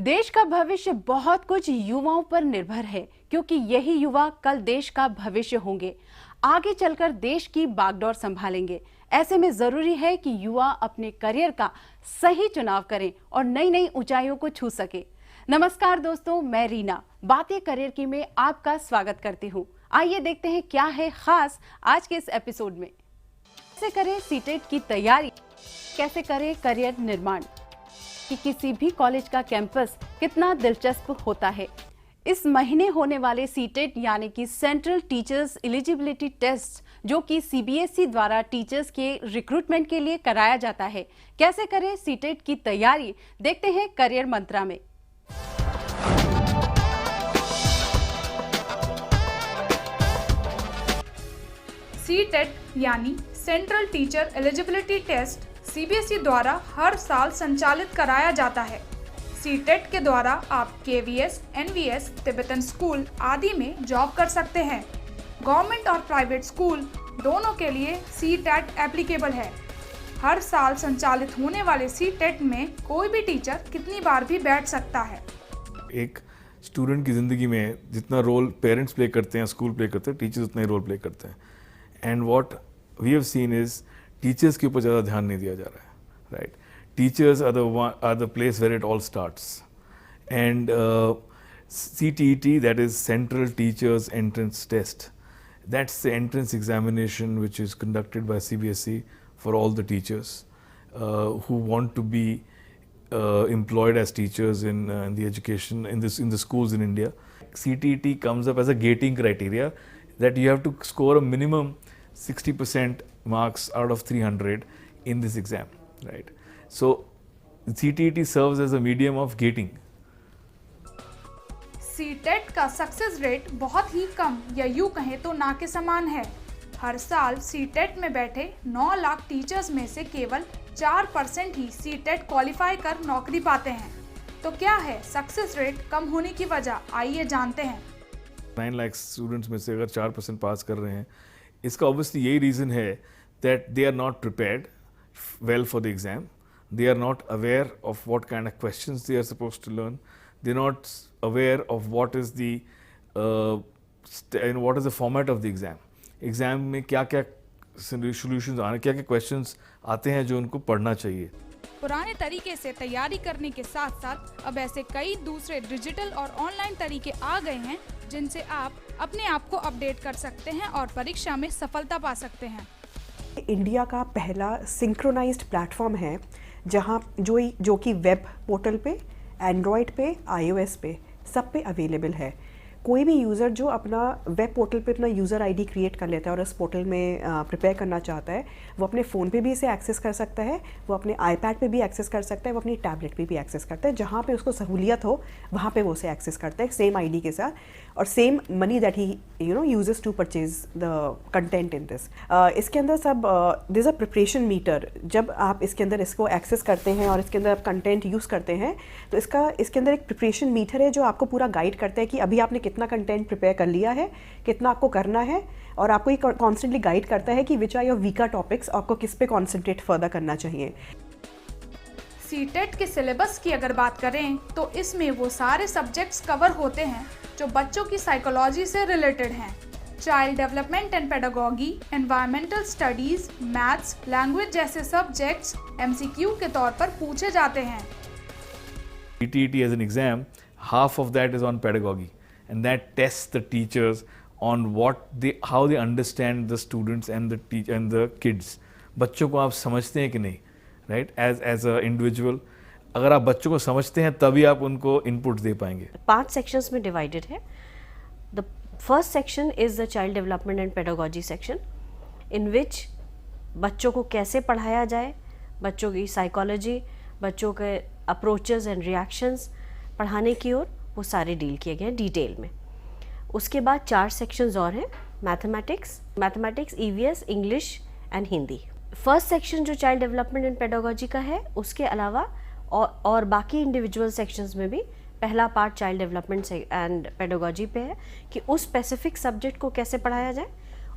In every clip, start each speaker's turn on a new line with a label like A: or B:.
A: देश का भविष्य बहुत कुछ युवाओं पर निर्भर है, क्योंकि यही युवा कल देश का भविष्य होंगे। आगे चलकर देश की बागडोर संभालेंगे। ऐसे में जरूरी है कि युवा अपने करियर का सही चुनाव करें और नई नई ऊंचाइयों को छू सके। नमस्कार दोस्तों, मैं रीना बातें करियर की में आपका स्वागत करती हूँ। आइए देखते हैं क्या है खास आज के इस एपिसोड में। कैसे करें सीटेट की तैयारी, कैसे करें करियर निर्माण, कि किसी भी कॉलेज का कैंपस कितना दिलचस्प होता है। इस महीने होने वाले सीटेट यानी कि सेंट्रल टीचर्स एलिजिबिलिटी टेस्ट, जो कि सीबीएसई द्वारा टीचर्स के रिक्रूटमेंट के लिए कराया जाता है। कैसे करें सीटेट की तैयारी, देखते हैं करियर मंत्रा में।
B: सीटेट यानी central teacher eligibility test CBSE द्वारा हर साल संचालित कराया जाता है। सीटेट के द्वारा आप केवीएस, एनवीएस, तिब्बतन स्कूल आदि में जॉब कर सकते हैं। गवर्नमेंट और प्राइवेट स्कूल दोनों के लिए सीटेट एप्लीकेबल है। हर साल संचालित होने वाले सीटेट में कोई भी टीचर कितनी बार भी बैठ सकता है।
C: एक स्टूडेंट की ज़िंदगी में जितना रोल पेरेंट्स प्ले करते हैं, स्कूल प्ले करते हैं, टीचर्स उतना ही रोल प्ले करते हैं। And what we have seen is teachers के ऊपर ज़्यादा ध्यान नहीं दिया जा रहा है, right. Teachers are the place where it all starts. And CTET, that is Central Teachers Entrance Test, that's the entrance examination which is conducted by CBSE for all the teachers who want to be employed as teachers in the education in the schools in India. CTET comes up as a gating criteria that you have to score a minimum 60% marks out of 300 in this exam, right? So CTET serves as a medium of gating.
B: CTET का success rate बहुत ही कम या यूँ कहें तो ना के समान है। हर साल सीटेट में बैठे 9 लाख टीचर्स में से केवल 4% ही सीटेट क्वालिफाई कर नौकरी पाते हैं। तो क्या है सक्सेस रेट कम होने की वजह, आइए जानते हैं।
C: 9 लाख स्टूडेंट्स में से अगर 4% पास कर रहे हैं, इसका ऑब्वियसली यही रीज़न है that they are not prepared well for the exam, they are not aware of what kind of questions they are supposed to learn, they are not aware of what is the format of the exam. Exam में क्या क्या solutions आने, क्या क्या questions आते हैं जो उनको पढ़ना चाहिए।
B: पुराने तरीके से तैयारी करने के साथ साथ अब ऐसे कई दूसरे डिजिटल और ऑनलाइन तरीके आ गए हैं जिनसे आप अपने आप को अपडेट कर सकते हैं और परीक्षा में सफलता पा सकते हैं।
D: इंडिया का पहला सिंक्रोनाइज्ड प्लेटफॉर्म है जहां जो कि वेब पोर्टल पे, एंड्रॉयड पे, iOS पे सब पे अवेलेबल है। कोई भी यूज़र जो अपना वेब पोर्टल पे अपना यूज़र आईडी क्रिएट कर लेता है और इस पोर्टल में प्रिपेयर करना चाहता है, वो अपने फ़ोन पे भी इसे एक्सेस कर सकता है, वो अपने आईपैड पे भी एक्सेस कर सकता है, वो अपनी टैबलेट पे भी एक्सेस करता है। जहाँ पे उसको सहूलियत हो वहाँ पे वो उसे एक्सेस करता है सेम आईडी के साथ और same money that he uses to purchase the content in this. इसके अंदर सब दिस अ प्रिपरेशन मीटर। जब आप इसके अंदर इसको एक्सेस करते हैं और इसके अंदर आप कंटेंट यूज़ करते हैं तो इसके अंदर एक प्रिपरेशन मीटर है जो आपको पूरा गाइड करता है कि अभी आपने कितना कंटेंट प्रिपेयर कर लिया है, कितना आपको करना है, और आपको ये कॉन्स्टेंटली गाइड करता है कि which are your weaker topics, आपको किस पे कॉन्सेंट्रेट फर्दर करना चाहिए।
B: सीटेट के सिलेबस की अगर बात करें तो इसमें वो सारे सब्जेक्ट्स कवर होते हैं जो बच्चों की साइकोलॉजी से रिलेटेड हैं। Child development and pedagogy, environmental studies, maths, language जैसे सब्जेक्ट्स MCQ के तौर पर पूछे जाते हैं।
C: CTET as an exam, half of that is on pedagogy, and that tests the teachers on how they understand the students and the kids. बच्चों को आप समझते हैं कि नहीं, right? As a individual, अगर आप बच्चों को समझते हैं तभी आप उनको इनपुट दे पाएंगे।
E: 5 सेक्शंस में डिवाइडेड है। The first section is the child development and pedagogy section, in which बच्चों को कैसे पढ़ाया जाए, बच्चों की साइकोलॉजी, बच्चों के अप्रोचेस एंड रिएक्शंस पढ़ाने की ओर वो सारे डील किए गए हैं डिटेल में। उसके बाद 4 सेक्शंस और हैं, mathematics, EVS, English and Hindi. First section जो चाइल्ड डेवलपमेंट एंड पेडागोजी का है, उसके अलावा और बाकी इंडिविजुअल सेक्शंस में भी पहला part child development and pedagogy पे है कि उस स्पेसिफिक सब्जेक्ट को कैसे पढ़ाया जाए,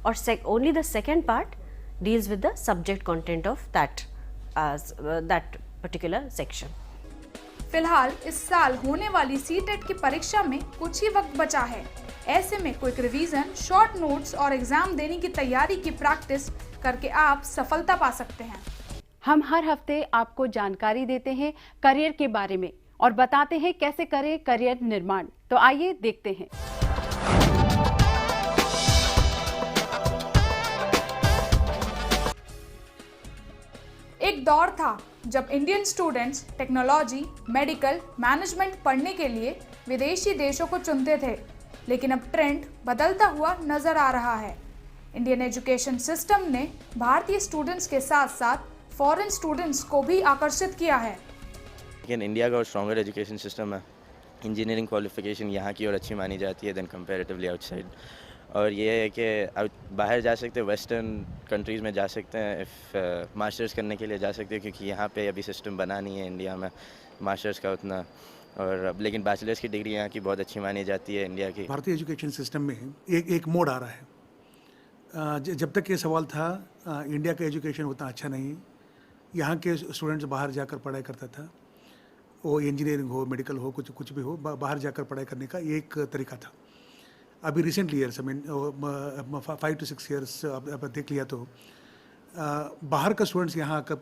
E: और only the second part deals with the subject content of that particular section.
B: फिलहाल इस साल होने वाली सीटेट की परीक्षा में कुछ ही वक्त बचा है। ऐसे में क्विक रिवीजन, शॉर्ट नोट्स और एग्जाम देने की तैयारी की प्रैक्टिस करके आप सफलता पा सकते हैं।
A: हम हर हफ्ते आपको जानकारी देते हैं करियर के बारे में और बताते हैं कैसे करें करियर निर्माण। तो आइए देखते हैं।
B: एक दौर था जब Indian students technology, medical, management पढ़ने के लिए विदेशी देशों को चुनते थे, लेकिन अब ट्रेंड बदलता हुआ नजर आ रहा है। इंडियन एजुकेशन सिस्टम ने भारतीय स्टूडेंट्स के साथ साथ फॉरेन स्टूडेंट्स को भी आकर्षित किया है।
F: लेकिन इंडिया का स्ट्रॉन्गर एजुकेशन सिस्टम है। इंजीनियरिंग क्वालिफिकेशन यहाँ की और अच्छी मानी जाती है देन कंपैरेटिवली आउटसाइड। और ये है कि बाहर जा सकते हैं, वेस्टर्न कंट्रीज़ में जा सकते हैं, इफ़ मास्टर्स करने के लिए जा सकते हैं, क्योंकि यहाँ पे अभी सिस्टम बना नहीं है इंडिया में मास्टर्स का उतना। और अब लेकिन बैचलर्स की डिग्री यहाँ की बहुत अच्छी मानी जाती है इंडिया की।
G: भारतीय एजुकेशन सिस्टम में एक मोड़ आ रहा है। जब तक ये सवाल था इंडिया का एजुकेशन उतना अच्छा नहीं है, यहाँ के स्टूडेंट्स बाहर जाकर पढ़ाई करता था, वो इंजीनियरिंग हो, मेडिकल हो, कुछ भी हो, बाहर जाकर पढ़ाई करने का ये एक तरीका था। अभी recently years, I mean 5 to 6 years अब देख लिया तो बाहर का स्टूडेंट्स यहाँ आकर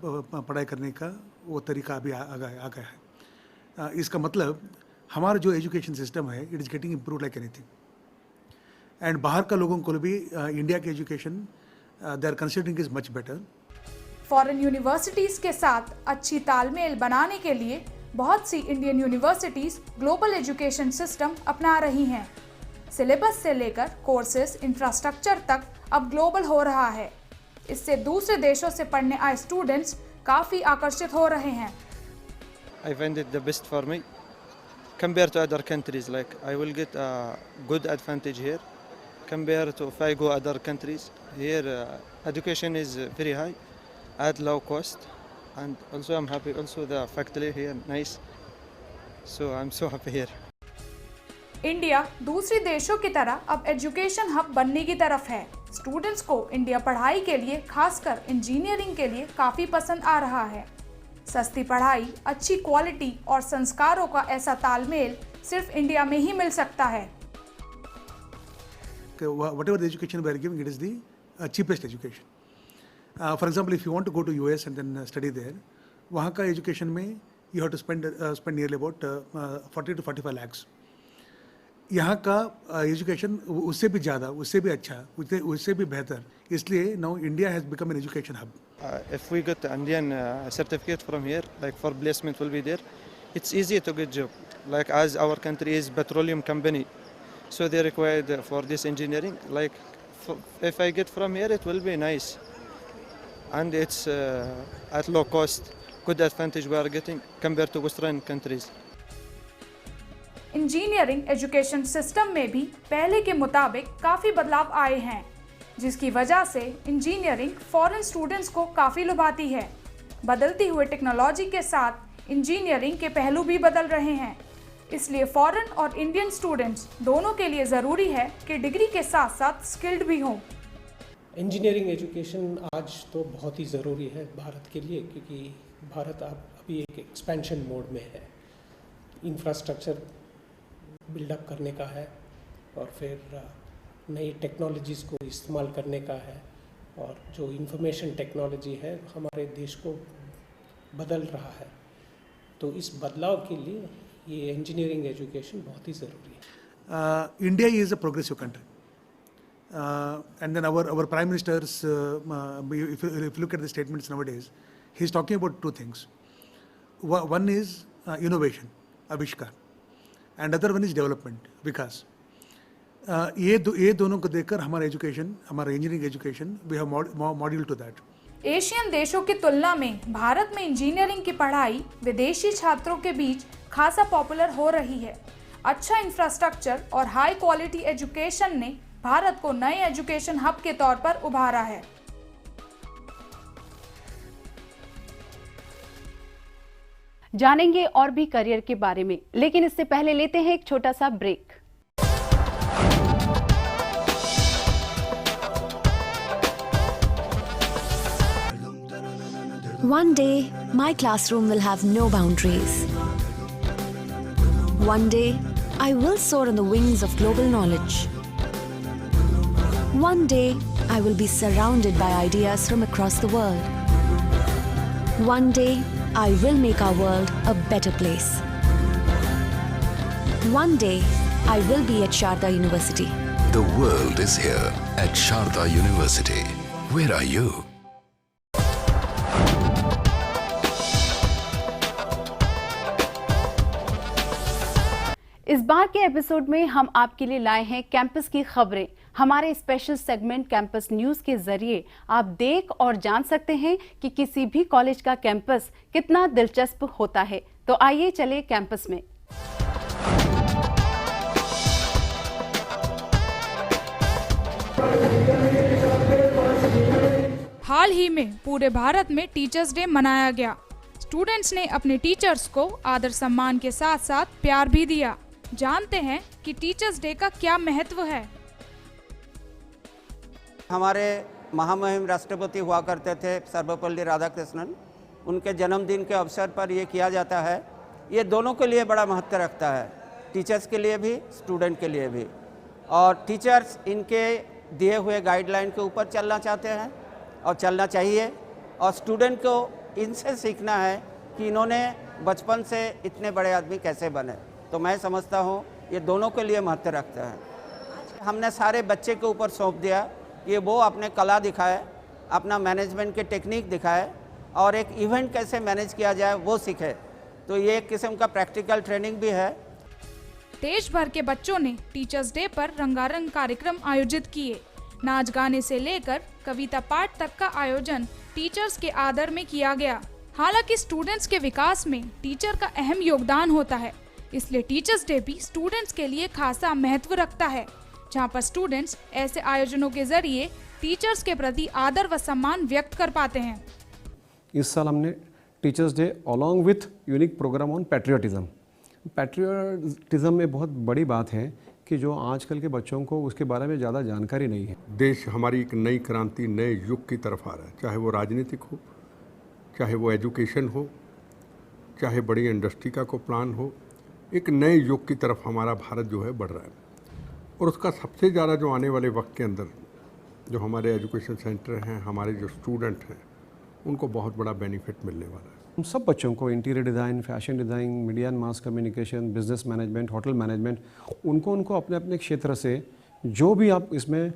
G: पढ़ाई करने का वो तरीका अभी आ गया है। इसका मतलब हमारा जो एजुकेशन सिस्टम है it is getting improve like anything. And बाहर का लोगों को भी इंडिया के education they are considering is much better.
B: Foreign universities के साथ अच्छी तालमेल बनाने के लिए बहुत सी Indian universities global education system अपना रही हैं। सिलेबस से लेकर कोर्सेज, इंफ्रास्ट्रक्चर तक अब ग्लोबल हो रहा है। इससे दूसरे देशों से पढ़ने आए स्टूडेंट्स काफ़ी आकर्षित हो रहे हैं।
H: I find it the best for me compared to other countries. Like I will get a good advantage here compared to if I go other countries. Here education is very high at low cost, and also I'm happy. Also the faculty here nice, so I'm so happy here.
B: India दूसरे देशों की तरह अब education hub बनने की तरफ है। Students को इंडिया पढ़ाई के लिए, खासकर इंजीनियरिंग के लिए काफ़ी पसंद आ रहा है। सस्ती पढ़ाई, अच्छी क्वालिटी और संस्कारों का ऐसा तालमेल सिर्फ इंडिया में ही मिल सकता है।
G: Whatever the education we are giving, it is the cheapest education. For example, if you want to go to US and then study there, वहाँ का एजुकेशन में you have to spend nearly about 40 to 45 lakhs. यहाँ का education उससे भी ज़्यादा, उससे भी अच्छा, उससे भी बेहतर। इसलिए now India has become an education hub.
H: If we get Indian certificate from here, like for placement will be there, it's easy to get job. Like as our country is petroleum company, so they required for this engineering. Like if I get from here, it will be nice, and it's at low cost. Good advantage we are getting compared to Western countries.
B: Engineering education system में भी पहले के मुताबिक काफ़ी बदलाव आए हैं, जिसकी वजह से इंजीनियरिंग फॉरेन स्टूडेंट्स को काफ़ी लुभाती है। बदलती हुई टेक्नोलॉजी के साथ इंजीनियरिंग के पहलू भी बदल रहे हैं, इसलिए फॉरेन और इंडियन स्टूडेंट्स दोनों के लिए ज़रूरी है कि डिग्री के साथ साथ स्किल्ड भी हों।
I: इंजीनियरिंग एजुकेशन आज तो बहुत ही ज़रूरी है भारत के लिए, क्योंकि भारत अभी एक एक्सपेंशन मोड में है। इंफ्रास्ट्रक्चर बिल्डअप करने का है और फिर नई टेक्नोलॉजीज़ को इस्तेमाल करने का है, और जो इंफॉर्मेशन टेक्नोलॉजी है हमारे देश को बदल रहा है। तो इस बदलाव के लिए ये इंजीनियरिंग एजुकेशन बहुत ही ज़रूरी है।
G: India is a progressive country, and then our prime minister's if you look at the statements nowadays, he's talking about two things. One is innovation, आविष्कार, and other one is development, विकास। ये दोनों को देखकर हमारा एजुकेशन, हमारा engineering education, we have module to that.
B: Asian देशों की तुलना में भारत में इंजीनियरिंग की पढ़ाई विदेशी छात्रों के बीच खासा पॉपुलर हो रही है। अच्छा इंफ्रास्ट्रक्चर और हाई क्वालिटी एजुकेशन ने भारत को नए एजुकेशन हब के तौर पर उभारा है।
A: जानेंगे और भी करियर के बारे में, लेकिन इससे पहले लेते हैं एक छोटा सा break.
J: One day, my classroom will have no boundaries. One day, I will soar on the wings of global knowledge. One day, I will be surrounded by ideas from across the world. One day, I will make our world a better place. One day, I will be at Sharda University.
K: The world is here at Sharda University. Where are you?
A: इस बार के episode में हम आपके लिए लाए हैं campus की खबरें। हमारे स्पेशल सेगमेंट कैंपस न्यूज़ के जरिए आप देख और जान सकते हैं कि किसी भी कॉलेज का कैंपस कितना दिलचस्प होता है। तो आइए चले कैंपस में।
B: हाल ही में पूरे भारत में टीचर्स डे मनाया गया। स्टूडेंट्स ने अपने टीचर्स को आदर सम्मान के साथ साथ प्यार भी दिया। जानते हैं कि टीचर्स डे का क्या महत्व है।
L: हमारे महामहिम राष्ट्रपति हुआ करते थे सर्वपल्ली राधाकृष्णन, उनके जन्मदिन के अवसर पर ये किया जाता है। ये दोनों के लिए बड़ा महत्व रखता है, टीचर्स के लिए भी, स्टूडेंट के लिए भी। और टीचर्स इनके दिए हुए गाइडलाइन के ऊपर चलना चाहते हैं और चलना चाहिए। और स्टूडेंट को इनसे सीखना है कि इन्होंने बचपन से इतने बड़े आदमी कैसे बने। तो मैं समझता हूँ ये दोनों के लिए महत्व रखता है। हमने सारे बच्चे के ऊपर सौंप दिया कि वो अपने कला दिखाए, अपना मैनेजमेंट के टेक्निक दिखाए और एक इवेंट कैसे मैनेज किया जाए वो सीखे। तो ये एक किस्म का प्रैक्टिकल ट्रेनिंग भी है।
B: देश भर के बच्चों ने टीचर्स डे पर रंगारंग कार्यक्रम आयोजित किए। नाच गाने से लेकर कविता पाठ तक का आयोजन टीचर्स के आदर में किया गया। हालांकि स्टूडेंट्स के विकास में टीचर का अहम योगदान होता है, इसलिए टीचर्स डे भी स्टूडेंट्स के लिए खासा महत्व रखता है, जहां पर स्टूडेंट्स ऐसे आयोजनों के जरिए टीचर्स के प्रति आदर व सम्मान व्यक्त कर पाते हैं।
M: इस साल हमने teachers day along with unique programme on patriotism. Patriotism में बहुत बड़ी बात है कि जो आजकल के बच्चों को उसके बारे में ज़्यादा जानकारी नहीं है।
N: देश हमारी एक नई क्रांति, नए युग की तरफ आ रहा है, चाहे वो राजनीतिक हो, चाहे वो एजुकेशन हो, चाहे बड़ी इंडस्ट्री का कोई प्लान हो। एक नए युग की तरफ हमारा भारत जो है बढ़ रहा है और उसका सबसे ज़्यादा जो आने वाले वक्त के अंदर जो हमारे एजुकेशन सेंटर हैं, हमारे जो स्टूडेंट हैं, उनको बहुत बड़ा बेनिफिट मिलने वाला है।
M: हम सब बच्चों को interior design, fashion design, media and mass communication, business management, hotel management, उनको अपने अपने क्षेत्र से जो भी आप इसमें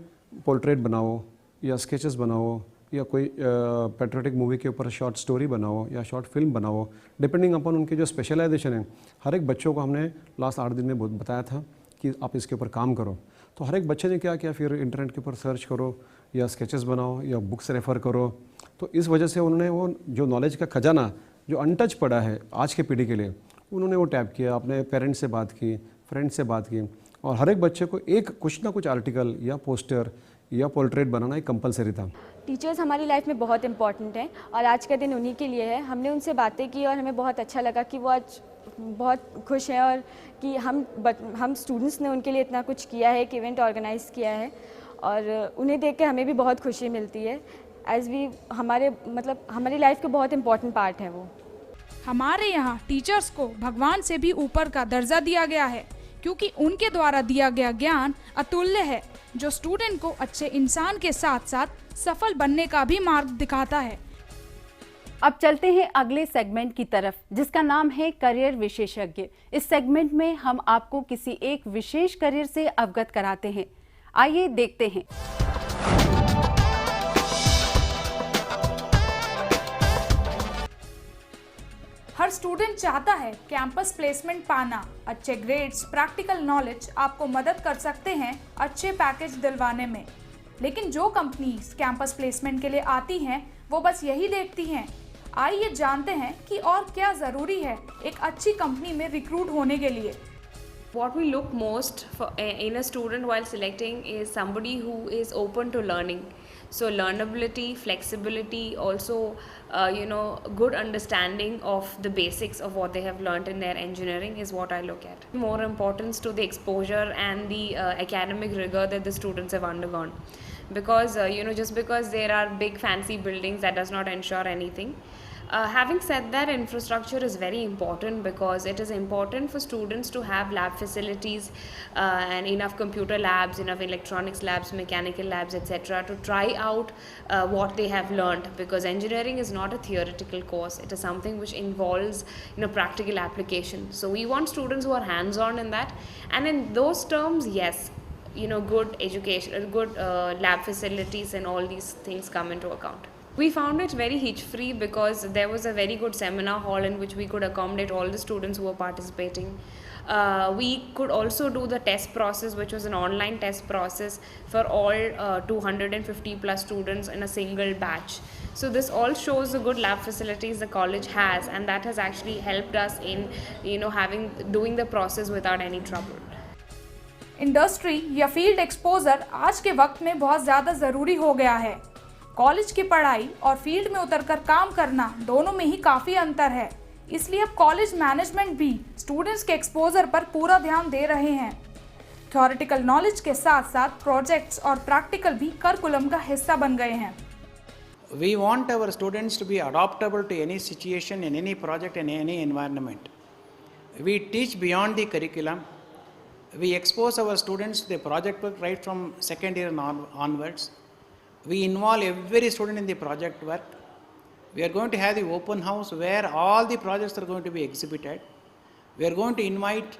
M: पोर्ट्रेट बनाओ या स्केचेस बनाओ या कोई पैट्रियोटिक मूवी के ऊपर शॉर्ट स्टोरी बनाओ या शॉर्ट फिल्म बनाओ, डिपेंडिंग अपॉन उनके जो स्पेशलाइजेशन है। हर एक बच्चों को हमने लास्ट 8 दिन में बताया था कि आप इसके ऊपर काम करो। तो हर एक बच्चे ने क्या किया, फिर इंटरनेट के ऊपर सर्च करो या स्केचेस बनाओ या बुक्स रेफ़र करो। तो इस वजह से उन्होंने वो जो नॉलेज का खजाना जो अनटच पड़ा है आज के पीढ़ी के लिए, उन्होंने वो टैप किया, अपने पेरेंट्स से बात की, फ्रेंड्स से बात की और हर एक बच्चे को एक कुछ ना कुछ आर्टिकल या पोस्टर या पोर्ट्रेट बनाना एक कंपलसरी था।
O: टीचर्स हमारी लाइफ में बहुत इंपॉर्टेंट हैं और आज का दिन उन्हीं के लिए है। हमने उनसे बातें की और हमें बहुत अच्छा लगा कि वो आज बहुत खुश हैं और कि हम स्टूडेंट्स ने उनके लिए इतना कुछ किया है, एक इवेंट ऑर्गेनाइज़ किया है और उन्हें देख कर हमें भी बहुत खुशी मिलती है। एज वी हमारी लाइफ के बहुत इंपॉर्टेंट पार्ट है वो।
B: हमारे यहाँ टीचर्स को भगवान से भी ऊपर का दर्जा दिया गया है, क्योंकि उनके द्वारा दिया गया ज्ञान अतुल्य है, जो स्टूडेंट को अच्छे इंसान के साथ साथ सफल बनने का भी मार्ग दिखाता है।
A: अब चलते हैं अगले सेगमेंट की तरफ, जिसका नाम है करियर विशेषज्ञ। इस सेगमेंट में हम आपको किसी एक विशेष करियर से अवगत कराते हैं। आइए देखते हैं।
B: हर स्टूडेंट चाहता है कैंपस प्लेसमेंट पाना। अच्छे ग्रेड्स, प्रैक्टिकल नॉलेज आपको मदद कर सकते हैं अच्छे पैकेज दिलवाने में। लेकिन जो कंपनीज कैंपस प्लेसमेंट के लिए आती हैं, वो बस यही देखती हैं। आइए जानते हैं कि और क्या ज़रूरी है एक अच्छी कंपनी में रिक्रूट होने के लिए।
P: What we look most for in a student while selecting is somebody who is open to learning. So learnability, flexibility, also good understanding of the basics of what they have learned in their engineering is what I look at. More importance to the exposure and the academic rigor that the students have undergone. Because just because there are big fancy buildings, that does not ensure anything. Having said that, infrastructure is very important because it is important for students to have lab facilities and enough computer labs, enough electronics labs, mechanical labs, etc. to try out what they have learned, because engineering is not a theoretical course. It is something which involves practical application. So we want students who are hands-on in that, and in those terms, yes, good education, good lab facilities and all these things come into account. We found it very hitch-free because there was a very good seminar hall in which we could accommodate all the students who were participating. We could also do the test process, which was an online test process for all 250 plus students in a single batch. So this all shows the good lab facilities the college has, and that has actually helped us in doing the process without any trouble.
B: Industry या field exposure आज के वक्त में बहुत ज़्यादा ज़रूरी हो गया है। कॉलेज की पढ़ाई और फील्ड में उतरकर काम करना दोनों में ही काफ़ी अंतर है, इसलिए अब कॉलेज मैनेजमेंट भी स्टूडेंट्स के एक्सपोजर पर पूरा ध्यान दे रहे हैं। थ्योरेटिकल नॉलेज के साथ साथ प्रोजेक्ट्स और प्रैक्टिकल भी करिकुलम का हिस्सा बन गए हैं।
Q: We want our students to be adaptable to any situation, in any project, in any environment. We teach beyond the curriculum. We expose our students to the project work right from second year onwards. We involve every student in the project work. We are going to have the open house where all the projects are going to be exhibited. We are going to invite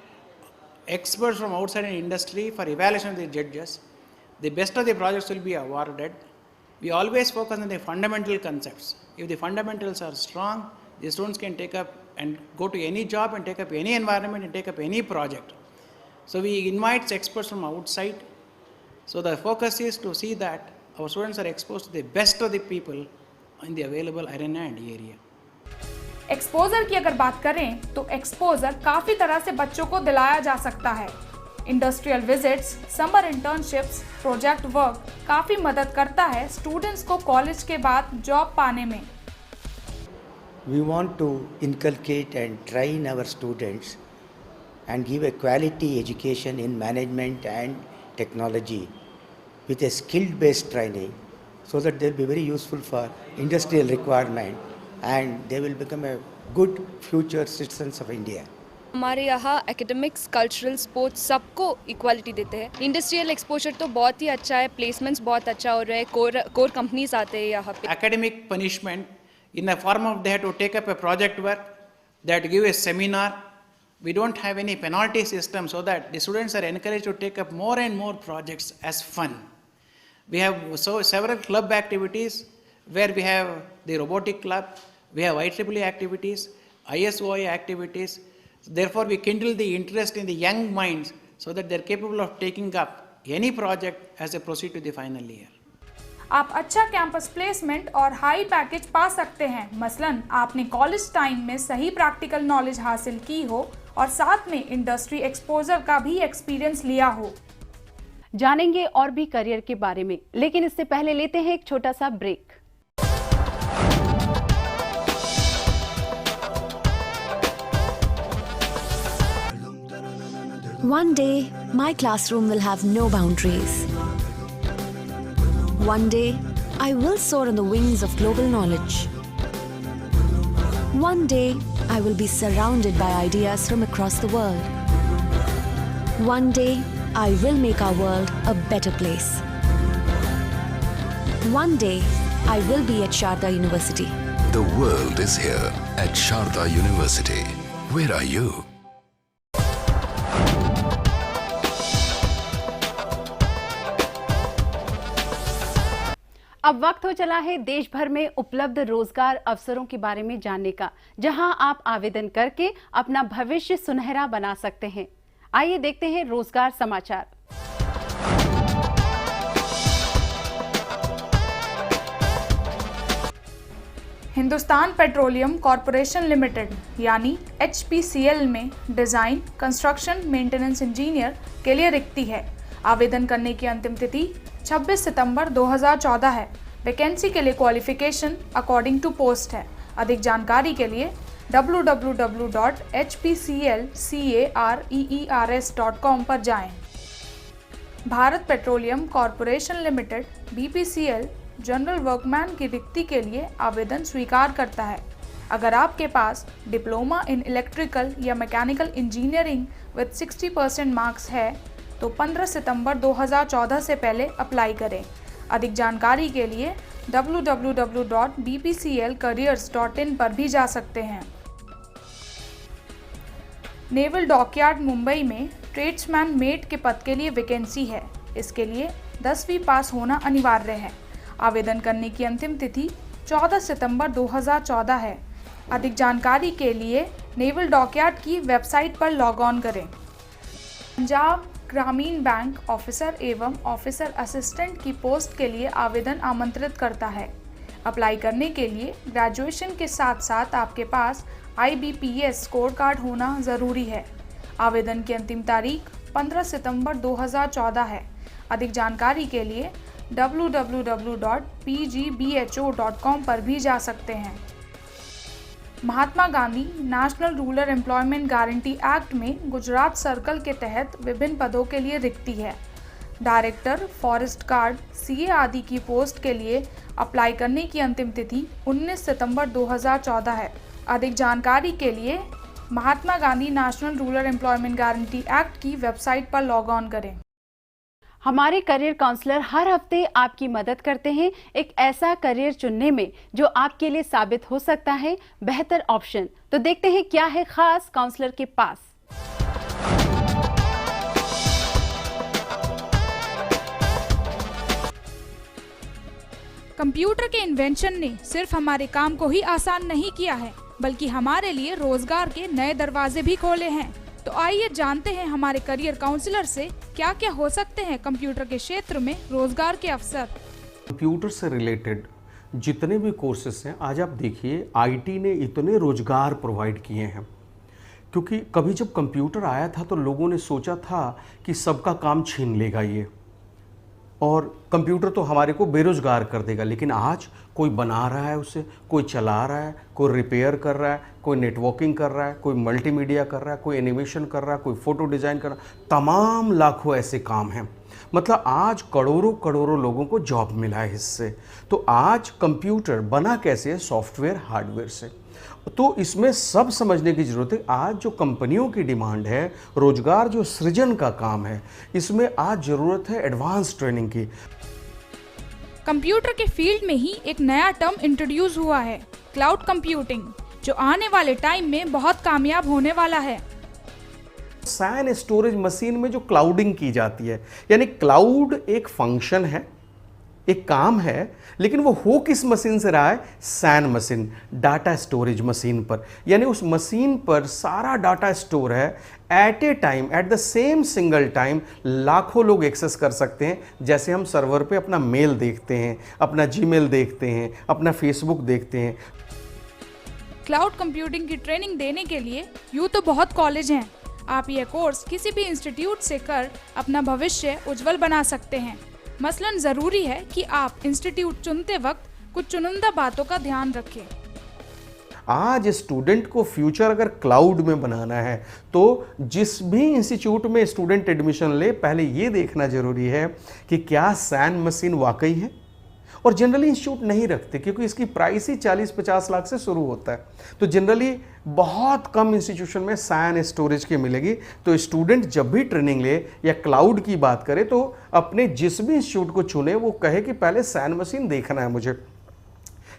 Q: experts from outside industry for evaluation of the judges. The best of the projects will be awarded. We always focus on the fundamental concepts. If the fundamentals are strong, the students can take up and go to any job and take up any environment and take up any project. So we invite experts from outside. So the focus is to see that our students are exposed to the best of the people in the available arena and area.
B: Exposure की अगर बात करें तो exposure काफ़ी तरह से बच्चों को दिलाया जा सकता है। Industrial visits, summer internships, project work काफ़ी मदद करता है स्टूडेंट्स को कॉलेज के बाद जॉब पाने में।
R: We want to inculcate and train our students and give a quality education in management and technology with a skill-based training so that they'll be very useful for industrial requirement and they will become a good future citizens of India.
S: हमारे यहाँ academics, cultural, sports सबको equality देते हैं। Industrial exposure तो बहुत ही अच्छा है, placements बहुत अच्छा हो रहा है, कोर कंपनीज आते हैं यहाँ पे।
Q: Academic punishment in the form of they have to take up a project work, they have to give a seminar. We don't have any penalty system so that the students are encouraged to take up more and more projects as fun. We have several club activities where we have the robotic club, we have IEEE activities, ISOI activities. Therefore, we kindle the interest in the young minds so that they are capable of taking up any project as they proceed to the final year.
B: आप अच्छा campus placement और high package पा सकते हैं, मसलन आपने college time में सही प्रैक्टिकल नॉलेज हासिल की हो और साथ में इंडस्ट्री एक्सपोजर का भी एक्सपीरियंस लिया हो।
A: जानेंगे और भी करियर के बारे में, लेकिन इससे पहले लेते हैं एक छोटा सा break.
J: One day, my classroom will have no boundaries. One day, I will soar on the wings of global knowledge. One day, I will be surrounded by ideas from across the world. One day, I will make our world a better place. One day, I will be at Sharda University.
K: The world is here at Sharda University. Where are you?
A: अब वक्त हो चला है देश भर में उपलब्ध रोजगार अवसरों के बारे में जानने का, जहां आप आवेदन करके अपना भविष्य सुनहरा बना सकते हैं। आइए देखते हैं रोजगार समाचार।
B: हिंदुस्तान पेट्रोलियम कॉरपोरेशन लिमिटेड यानी HPCL में डिज़ाइन, कंस्ट्रक्शन, मेंटेनेंस इंजीनियर के लिए रिक्ति है। आवेदन करने की अंतिम तिथि 26 सितंबर 2014 है। वैकेंसी के लिए क्वालिफिकेशन अकॉर्डिंग टू पोस्ट है। अधिक जानकारी के लिए www.hpclcareers.com पर जाएं। Bharat petroleum corporation limited BPCL general workman की रिक्ति के लिए आवेदन स्वीकार करता है। अगर आपके पास डिप्लोमा इन इलेक्ट्रिकल या मैकेनिकल इंजीनियरिंग विद 60% मार्क्स है तो 15 सितंबर 2014 से पहले अप्लाई करें। अधिक जानकारी के लिए www.bpclcareers.in पर भी जा सकते हैं। नेवल डॉकयार्ड मुंबई में ट्रेड्समैन मेट के पद के लिए वैकेंसी है। इसके लिए 10वीं पास होना अनिवार्य है। आवेदन करने की अंतिम तिथि 14 सितंबर 2014 है। अधिक जानकारी के लिए नेवल डॉकयार्ड की वेबसाइट पर लॉग ऑन करें। पंजाब ग्रामीण बैंक ऑफिसर एवं ऑफिसर असिस्टेंट की पोस्ट के लिए आवेदन आमंत्रित करता है। अप्लाई करने के लिए ग्रेजुएशन के साथ साथ आपके पास IBPS स्कोर कार्ड होना ज़रूरी है। आवेदन की अंतिम तारीख 15 सितंबर 2014 है। अधिक जानकारी के लिए www.pgbho.com पर भी जा सकते हैं। Mahatma Gandhi national rural employment guarantee act में गुजरात सर्कल के तहत विभिन्न पदों के लिए रिक्ति है। डायरेक्टर, फॉरेस्ट गार्ड, CA आदि की पोस्ट के लिए अप्लाई करने की अंतिम तिथि 19 सितंबर 2014 है। अधिक जानकारी के लिए Mahatma Gandhi national rural employment guarantee act की वेबसाइट पर लॉग ऑन करें।
A: हमारे करियर काउंसलर हर हफ्ते आपकी मदद करते हैं एक ऐसा करियर चुनने में जो आपके लिए साबित हो सकता है बेहतर ऑप्शन। तो देखते हैं क्या है खास काउंसलर के पास।
B: कंप्यूटर के इन्वेंशन ने सिर्फ हमारे काम को ही आसान नहीं किया है, बल्कि हमारे लिए रोजगार के नए दरवाजे भी खोले हैं। तो आइए जानते हैं हमारे करियर काउंसलर से क्या क्या हो सकते हैं कंप्यूटर के क्षेत्र में रोजगार के अवसर।
T: कंप्यूटर से रिलेटेड जितने भी कोर्सेस हैं, आज आप देखिए IT ने इतने रोजगार प्रोवाइड किए हैं, क्योंकि कभी जब कंप्यूटर आया था तो लोगों ने सोचा था कि सबका काम छीन लेगा ये, और कंप्यूटर तो हमारे को बेरोजगार कर देगा। लेकिन आज कोई बना रहा है उसे, कोई चला रहा है, कोई रिपेयर कर रहा है, कोई नेटवर्किंग कर रहा है, कोई मल्टीमीडिया कर रहा है, कोई एनिमेशन कर रहा है, कोई फोटो डिज़ाइन कर रहा है। तमाम लाखों ऐसे काम हैं। मतलब आज करोड़ों करोड़ों लोगों को जॉब मिला है इससे। तो आज कंप्यूटर बना कैसे है? सॉफ्टवेयर हार्डवेयर से। तो इसमें सब समझने की ज़रूरत है। आज जो कंपनियों की डिमांड है, रोजगार जो सृजन का काम है, इसमें आज ज़रूरत है एडवांस ट्रेनिंग की।
B: कंप्यूटर के फील्ड में ही एक नया टर्म इंट्रोड्यूस हुआ है, क्लाउड कंप्यूटिंग, जो आने वाले टाइम में बहुत कामयाब होने वाला है।
T: SAN स्टोरेज मशीन में जो क्लाउडिंग की जाती है, यानी क्लाउड एक फंक्शन है, एक काम है, लेकिन वो हो किस मशीन से रहा है? SAN machine, data storage machine पर। यानी उस मशीन पर सारा डाटा स्टोर है, at a time, at the same single time लाखों लोग एक्सेस कर सकते हैं। जैसे हम सर्वर पे अपना मेल देखते हैं, अपना जीमेल देखते हैं, अपना फेसबुक देखते हैं।
B: क्लाउड कंप्यूटिंग की ट्रेनिंग देने के लिए यूँ तो बहुत कॉलेज हैं। आप यह कोर्स किसी भी इंस्टीट्यूट से कर अपना भविष्य उज्जवल बना सकते हैं। मसलन ज़रूरी है कि आप इंस्टीट्यूट चुनते वक्त कुछ चुनिंदा बातों का ध्यान रखें।
T: आज स्टूडेंट को फ्यूचर अगर क्लाउड में बनाना है तो जिस भी इंस्टीट्यूट में स्टूडेंट एडमिशन ले, पहले ये देखना जरूरी है कि क्या SAN मशीन वाकई है। और जनरली इंस्टीट्यूट नहीं रखते क्योंकि इसकी प्राइस ही 40-50 लाख से शुरू होता है। तो जनरली बहुत कम इंस्टीट्यूशन में SAN स्टोरेज की मिलेगी। तो स्टूडेंट जब भी ट्रेनिंग ले या क्लाउड की बात करे तो अपने जिस भी इंस्टीट्यूट को चुने वो कहे कि पहले SAN मशीन देखना है मुझे,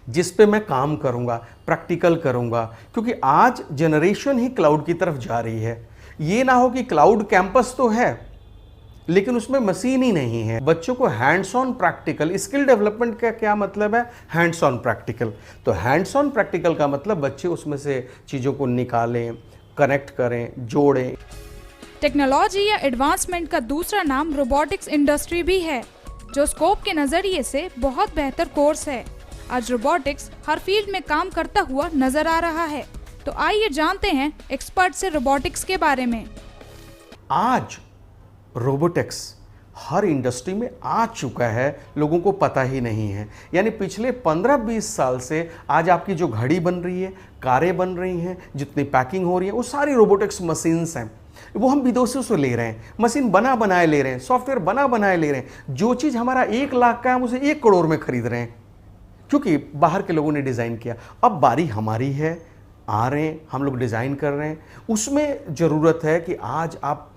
T: जिस पे मैं काम करूंगा, प्रैक्टिकल करूंगा। क्योंकि आज जनरेशन ही क्लाउड की तरफ जा रही है। ये ना हो कि क्लाउड कैंपस तो है लेकिन उसमें मशीन ही नहीं है। बच्चों को hands on practical, skill development का क्या मतलब है? Hands on practical. तो हैंड्स ऑन प्रैक्टिकल का मतलब बच्चे उसमें से चीज़ों को निकालें, कनेक्ट करें, जोड़ें।
B: टेक्नोलॉजी या एडवांसमेंट का दूसरा नाम रोबोटिक्स इंडस्ट्री भी है, जो स्कोप के नज़रिए से बहुत बेहतर कोर्स है। आज रोबोटिक्स हर फील्ड में काम करता हुआ नजर आ रहा है। तो आइए जानते हैं एक्सपर्ट से रोबोटिक्स के बारे में।
T: आज रोबोटिक्स हर इंडस्ट्री में आ चुका है, लोगों को पता ही नहीं है। यानी पिछले 15-20 साल से आज आपकी जो घड़ी बन रही है, कारें बन रही हैं, जितनी पैकिंग हो रही है, वो सारी रोबोटिक्स मशीन्स हैं। वो हम विदेशों से ले रहे हैं, मशीन बना बनाए ले रहे हैं, सॉफ्टवेयर बना बनाए ले रहे हैं। जो चीज़ हमारा 1 लाख का है हम उसे 1 करोड़ में खरीद रहे हैं। क्योंकि बाहर के लोगों ने डिज़ाइन किया। अब बारी हमारी है, आ रहे हैं, हम लोग डिज़ाइन कर रहे हैं। उसमें ज़रूरत है कि आज आप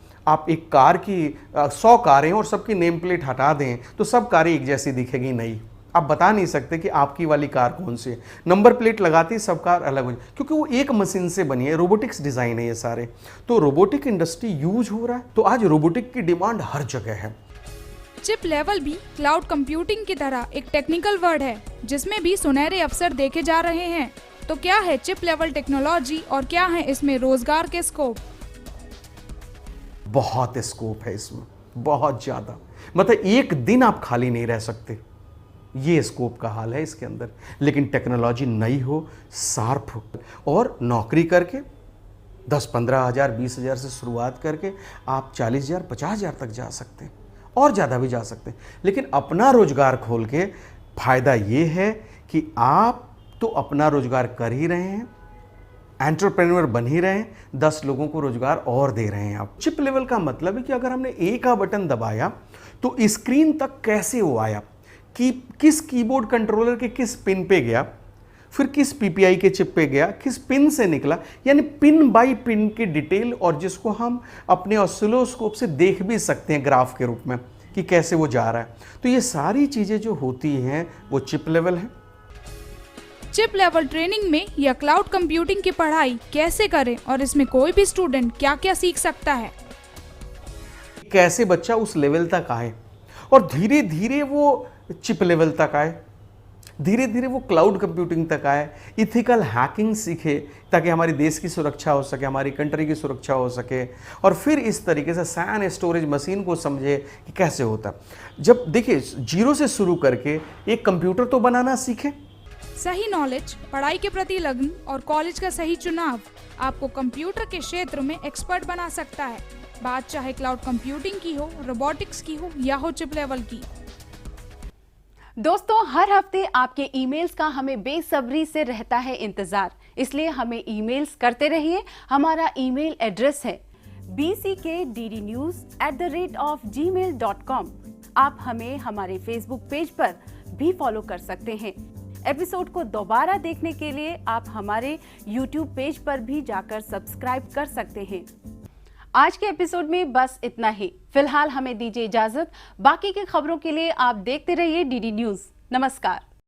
T: एक कार की 100 कारें और सबकी नेम प्लेट हटा दें तो सब कारें एक जैसी दिखेगी नहीं। आप बता नहीं सकते कि आपकी वाली कार कौन सी है। नंबर प्लेट लगाती सब कार अलग हो जाए, क्योंकि वो एक मशीन से बनी है, रोबोटिक्स डिज़ाइन है ये सारे। तो रोबोटिक इंडस्ट्री यूज हो रहा है, तो आज रोबोटिक की डिमांड हर जगह है।
B: चिप लेवल भी क्लाउड कंप्यूटिंग की तरह एक टेक्निकल वर्ड है जिसमें भी सुनहरे अवसर देखे जा रहे हैं। तो क्या है चिप लेवल टेक्नोलॉजी और क्या है इसमें रोजगार के स्कोप?
T: बहुत स्कोप है इसमें, बहुत ज़्यादा। मतलब एक दिन आप खाली नहीं रह सकते, ये स्कोप का हाल है इसके अंदर। लेकिन टेक्नोलॉजी नई हो, शार्प हो, और नौकरी करके 10-15 हज़ार 20 हज़ार से शुरुआत करके आप 40 हज़ार 50 हज़ार तक जा सकते हैं, और ज़्यादा भी जा सकते हैं। लेकिन अपना रोजगार खोल के फ़ायदा ये है कि आप तो अपना रोजगार कर ही रहे हैं, एंटरप्रेन्योर बन ही रहे हैं, 10 लोगों को रोजगार और दे रहे हैं आप। चिप लेवल का मतलब है कि अगर हमने ए का बटन दबाया तो स्क्रीन तक कैसे वो आया, कि किस कीबोर्ड कंट्रोलर के किस पिन पे गया, फिर किस पीपीआई के चिप पे गया, किस पिन से निकला, यानी पिन बाय पिन की डिटेल, और जिसको हम अपने ऑसिलोस्कोप से देख भी सकते हैं ग्राफ के रूप में कि कैसे वो जा रहा है। तो ये सारी चीज़ें जो होती हैं वो चिप लेवल है।
B: चिप लेवल ट्रेनिंग में या क्लाउड कंप्यूटिंग की पढ़ाई कैसे करें और इसमें कोई भी स्टूडेंट क्या क्या सीख सकता है?
T: कैसे बच्चा उस लेवल तक आए और धीरे धीरे वो चिप लेवल तक आए, धीरे धीरे वो क्लाउड कंप्यूटिंग तक आए, इथिकल हैकिंग सीखे ताकि हमारी देश की सुरक्षा हो सके, हमारी कंट्री की सुरक्षा हो सके, और फिर इस तरीके से सैन स्टोरेज मशीन को समझे कि कैसे होता। जब देखिए 0 से शुरू करके एक कंप्यूटर तो बनाना सीखे।
B: सही नॉलेज, पढ़ाई के प्रति लगन और कॉलेज का सही चुनाव आपको कंप्यूटर के क्षेत्र में एक्सपर्ट बना सकता है। बात चाहे क्लाउड कंप्यूटिंग की हो, रोबोटिक्स की हो या हो चिप लेवल की।
A: दोस्तों, हर हफ्ते आपके ईमेल्स का हमें बेसब्री से रहता है इंतजार, इसलिए हमें ईमेल्स करते रहिए। हमारा ईमेल एड्रेस है bckdnews@gmail.com। आप हमें हमारे फेसबुक पेज पर भी फॉलो कर सकते हैं। एपिसोड को दोबारा देखने के लिए आप हमारे YouTube पेज पर भी जाकर सब्सक्राइब कर सकते हैं। आज के एपिसोड में बस इतना ही। फिलहाल हमें दीजिए इजाजत। बाकी की खबरों के लिए आप देखते रहिए DD न्यूज़। नमस्कार।